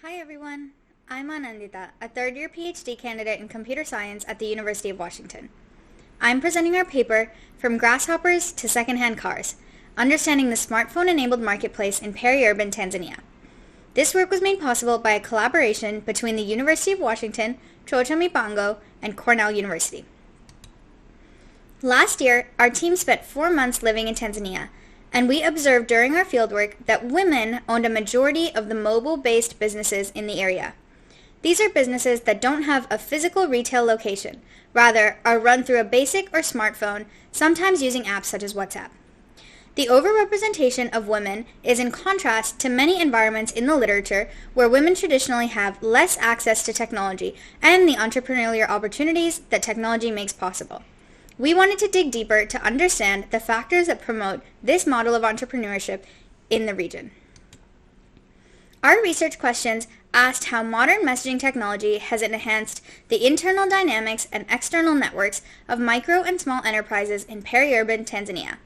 Hi everyone, I'm Ananditha, a third-year PhD candidate in computer science at the University of Washington. I'm presenting our paper, From Grasshoppers to Secondhand Cars, Understanding the Smartphone-Enabled Marketplace in Peri-urban Tanzania. This work was made possible by a collaboration between the University of Washington, Mpogole, and Cornell University. Last year, our team spent 4 months living in Tanzania, and we observed during our fieldwork that women owned a majority of the mobile-based businesses in the area. These are businesses that don't have a physical retail location, rather are run through a basic or smartphone, sometimes using apps such as WhatsApp. The overrepresentation of women is in contrast to many environments in the literature where women traditionally have less access to technology and the entrepreneurial opportunities that technology makes possible. We wanted to dig deeper to understand the factors that promote this model of entrepreneurship in the region. Our research questions asked how modern messaging technology has enhanced the internal dynamics and external networks of micro and small enterprises in peri-urban Tanzania.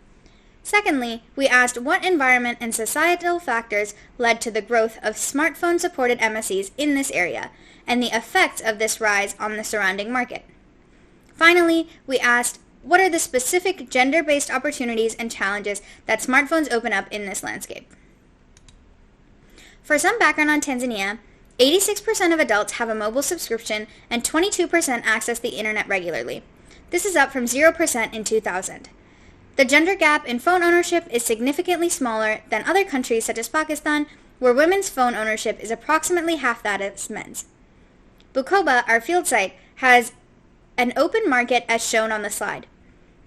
Secondly, we asked what environment and societal factors led to the growth of smartphone-supported MSEs in this area, and the effects of this rise on the surrounding market. Finally, we asked, what are the specific gender-based opportunities and challenges that smartphones open up in this landscape? For some background on Tanzania, 86% of adults have a mobile subscription and 22% access the internet regularly. This is up from 0% in 2000. The gender gap in phone ownership is significantly smaller than other countries such as Pakistan, where women's phone ownership is approximately half that of men's. Bukoba, our field site, has an open market as shown on the slide.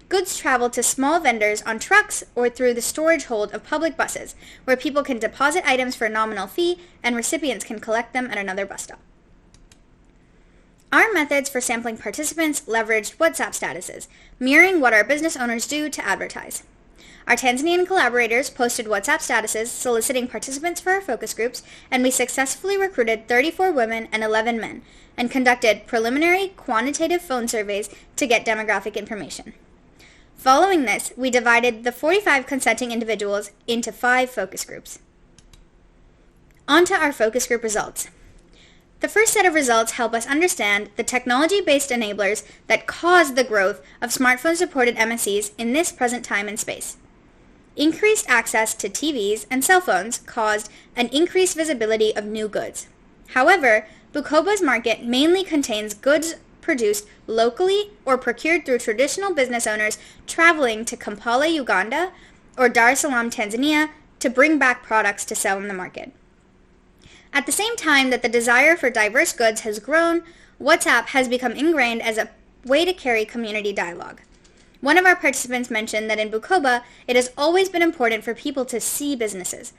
Goods travel to small vendors on trucks or through the storage hold of public buses, where people can deposit items for a nominal fee and recipients can collect them at another bus stop. Our methods for sampling participants leveraged WhatsApp statuses, mirroring what our business owners do to advertise. Our Tanzanian collaborators posted WhatsApp statuses soliciting participants for our focus groups, and we successfully recruited 34 women and 11 men, and conducted preliminary quantitative phone surveys to get demographic information. Following this, we divided the 45 consenting individuals into 5 focus groups. On to our focus group results. The first set of results help us understand the technology-based enablers that cause the growth of smartphone-supported MSEs in this present time and space. Increased access to TVs and cell phones caused an increased visibility of new goods. However, Bukoba's market mainly contains goods produced locally or procured through traditional business owners traveling to Kampala, Uganda, or Dar es Salaam, Tanzania, to bring back products to sell in the market. At the same time that the desire for diverse goods has grown, WhatsApp has become ingrained as a way to carry community dialogue. One of our participants mentioned that in Bukoba, it has always been important for people to see businesses.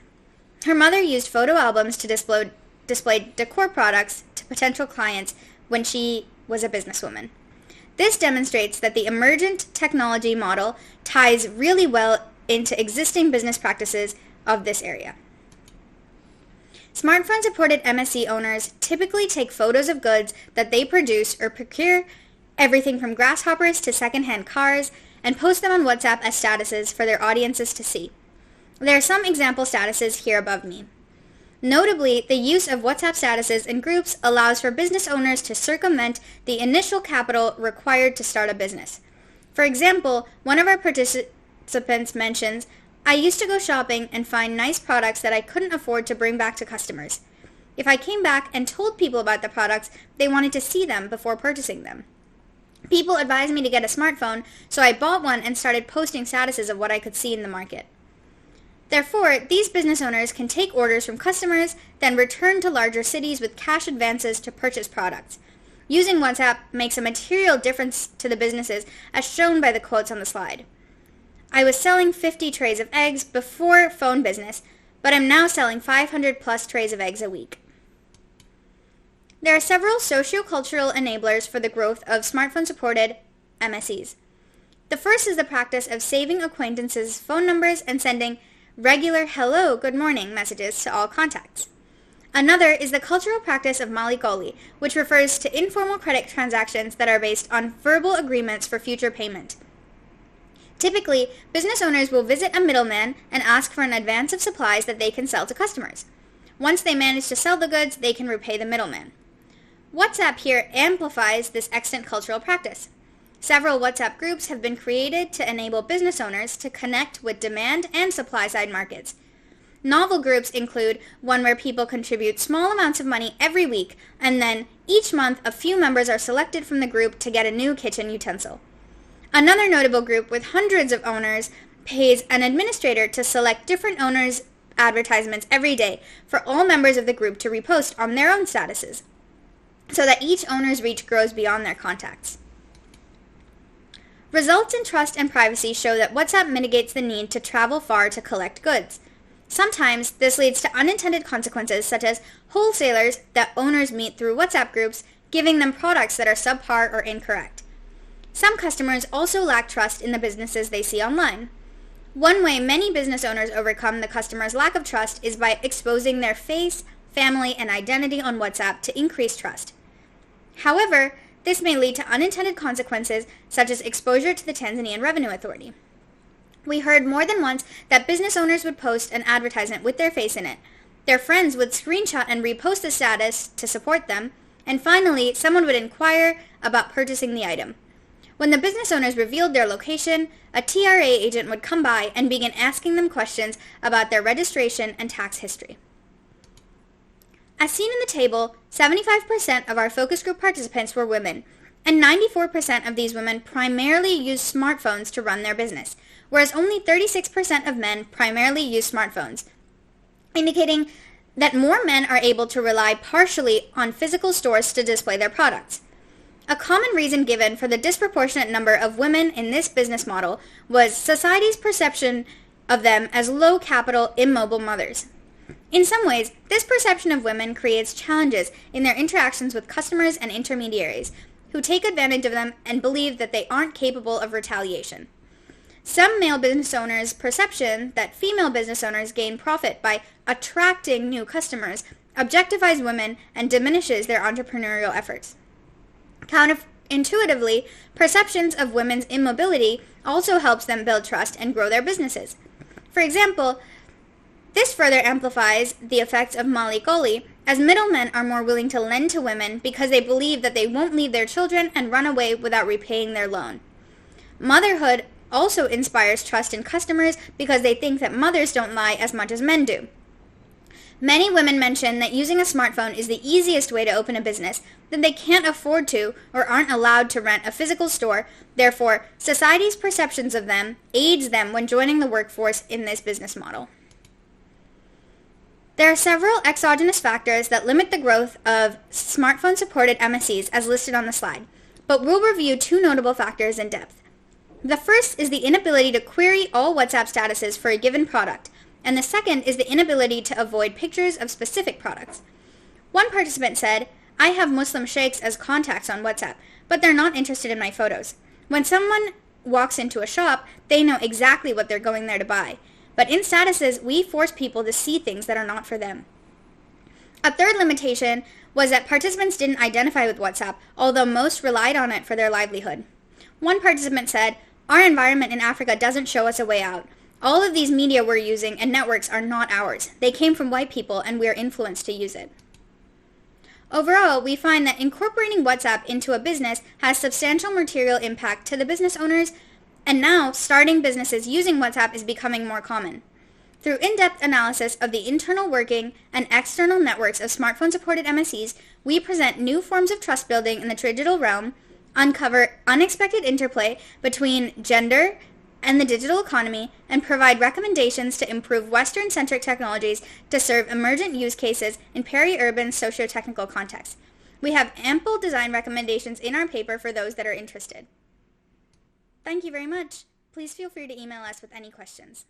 Her mother used photo albums to display decor products to potential clients when she was a businesswoman. This demonstrates that the emergent technology model ties really well into existing business practices of this area. Smartphone-supported MSE owners typically take photos of goods that they produce or procure, everything from grasshoppers to secondhand cars, and post them on WhatsApp as statuses for their audiences to see. There are some example statuses here above me. Notably, the use of WhatsApp statuses in groups allows for business owners to circumvent the initial capital required to start a business. For example, one of our participants mentions, I used to go shopping and find nice products that I couldn't afford to bring back to customers. If I came back and told people about the products, they wanted to see them before purchasing them. People advised me to get a smartphone, so I bought one and started posting statuses of what I could see in the market. Therefore, these business owners can take orders from customers, then return to larger cities with cash advances to purchase products. Using WhatsApp makes a material difference to the businesses, as shown by the quotes on the slide. I was selling 50 trays of eggs before phone business, but I'm now selling 500 plus trays of eggs a week. There are several socio-cultural enablers for the growth of smartphone-supported MSEs. The first is the practice of saving acquaintances' phone numbers and sending regular hello, good morning messages to all contacts. Another is the cultural practice of Mpogole, which refers to informal credit transactions that are based on verbal agreements for future payment. Typically, business owners will visit a middleman and ask for an advance of supplies that they can sell to customers. Once they manage to sell the goods, they can repay the middleman. WhatsApp here amplifies this extant cultural practice. Several WhatsApp groups have been created to enable business owners to connect with demand and supply-side markets. Novel groups include one where people contribute small amounts of money every week, and then each month a few members are selected from the group to get a new kitchen utensil. Another notable group with hundreds of owners pays an administrator to select different owners' advertisements every day for all members of the group to repost on their own statuses, so that each owner's reach grows beyond their contacts. Results in trust and privacy show that WhatsApp mitigates the need to travel far to collect goods. Sometimes this leads to unintended consequences, such as wholesalers that owners meet through WhatsApp groups giving them products that are subpar or incorrect. Some customers also lack trust in the businesses they see online. One way many business owners overcome the customer's lack of trust is by exposing their face, family, and identity on WhatsApp to increase trust. However, this may lead to unintended consequences, such as exposure to the Tanzanian Revenue Authority. We heard more than once that business owners would post an advertisement with their face in it. Their friends would screenshot and repost the status to support them, and finally, someone would inquire about purchasing the item. When the business owners revealed their location, a TRA agent would come by and begin asking them questions about their registration and tax history. As seen in the table, 75% of our focus group participants were women, and 94% of these women primarily use smartphones to run their business, whereas only 36% of men primarily use smartphones, indicating that more men are able to rely partially on physical stores to display their products. A common reason given for the disproportionate number of women in this business model was society's perception of them as low-capital, immobile mothers. In some ways, this perception of women creates challenges in their interactions with customers and intermediaries, who take advantage of them and believe that they aren't capable of retaliation. Some male business owners' perception that female business owners gain profit by attracting new customers objectifies women and diminishes their entrepreneurial efforts. Counterintuitively, perceptions of women's immobility also helps them build trust and grow their businesses. For example, this further amplifies the effects of Mpogole, as middlemen are more willing to lend to women because they believe that they won't leave their children and run away without repaying their loan. Motherhood also inspires trust in customers because they think that mothers don't lie as much as men do. Many women mention that using a smartphone is the easiest way to open a business, that they can't afford to or aren't allowed to rent a physical store. Therefore, society's perceptions of them aids them when joining the workforce in this business model. There are several exogenous factors that limit the growth of smartphone-supported MSEs as listed on the slide, but we'll review two notable factors in depth. The first is the inability to query all WhatsApp statuses for a given product, and the second is the inability to avoid pictures of specific products. One participant said, "I have Muslim sheikhs as contacts on WhatsApp, but they're not interested in my photos. When someone walks into a shop, they know exactly what they're going there to buy. But in statuses, we force people to see things that are not for them." A third limitation was that participants didn't identify with WhatsApp, although most relied on it for their livelihood. One participant said, "Our environment in Africa doesn't show us a way out. All of these media we're using and networks are not ours. They came from white people and we're influenced to use it." Overall, we find that incorporating WhatsApp into a business has substantial material impact to the business owners, and now starting businesses using WhatsApp is becoming more common. Through in-depth analysis of the internal working and external networks of smartphone-supported MSEs, we present new forms of trust building in the digital realm, uncover unexpected interplay between gender and the digital economy, and provide recommendations to improve Western-centric technologies to serve emergent use cases in peri-urban socio-technical contexts. We have ample design recommendations in our paper for those that are interested. Thank you very much. Please feel free to email us with any questions.